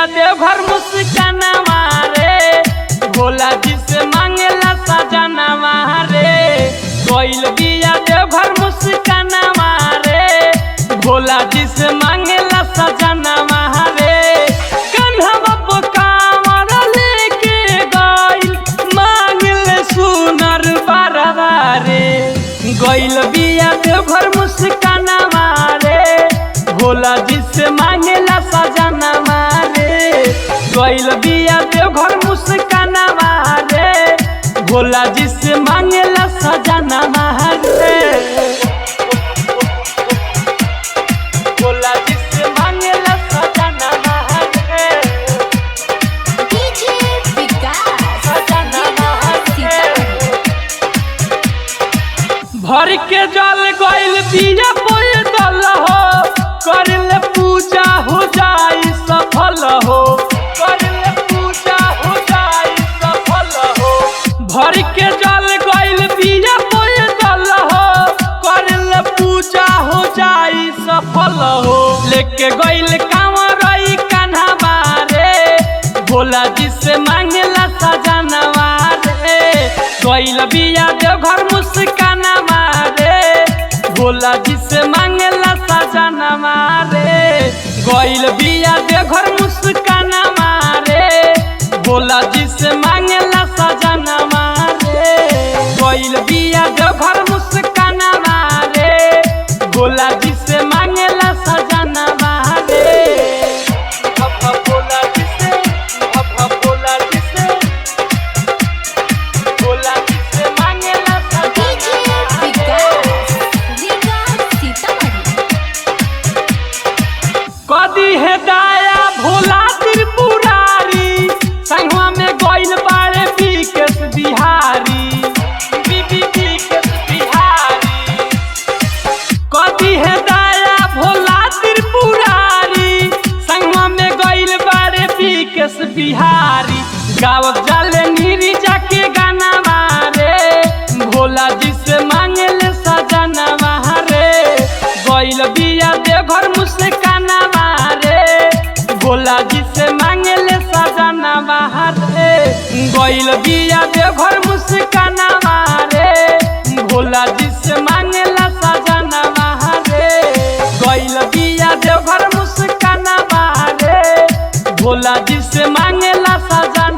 बिया देवघर मुस्कानवा रे, भोला जी से मांगेला सजनवा रे। गइल बिया देवघर मुस्कानवा रे, भोला जी से मांगेला सजनवा रे। कन्हवा पे कांवर लेके गइल मांगले सुनर बरवा रे। गइल बिया देवघर मुस्कानवा रे, भोला जी से मांगेला सजनवा रे। गइल बिया देवघर मुस्कानवा रे, भोला जी से मांगेला सजनवा रे। भोला जी से मांगेला सजनवा रे। डीजे विकास सजनवा रे। भर के जल गइल बिया पैदल हो, करले पूजा हो जाई सफल हो। करले पूजा हो जाई सफल हो। भर के जल गइल बिया पैदल हो, करले पूजा हो जाई सफल हो। लेके गइल कांवरई कान्हवा रे, भोला जी से मांगेला सजनवा रे। गइल बिया देवघर मुस्कानवा रे, भोला जी से मांगेला सजनवा रे। गइल बिया देवघर मुस्कानवा रे, भोला जी से मांगेला सजनवा रे। गइल बिया देवघर मुस्कानवा रे, भोला जी से मांगेला सजनवा रे। भोला जी से, भोला जी से, भोला जी से मांगेला डीजे सजनवा रे। विकास सीतामढ़ी कदी है दाया भोला त्रिपुरारी, संगवा में गइल बारे विकेश बिहारी। विकेश बिहारी कदी है दाया भोला त्रिपुरारी, संगवा में गइल बारे विकेश बिहारी। गावत जाले नीरी जाके गानावा रे, भोला जी से मांगेले सजनवा रे। गइल बिया देवघर मुस्कानवा रे, भोला जी से मांगेले सजनवा रे। गइल बिया देवघर मुस्कानवा रे, भोला जी से मांगेला सजनवा रे। गइल बिया देवघर मुस्कानवा रे, भोला जी से मांगेला सजनवा।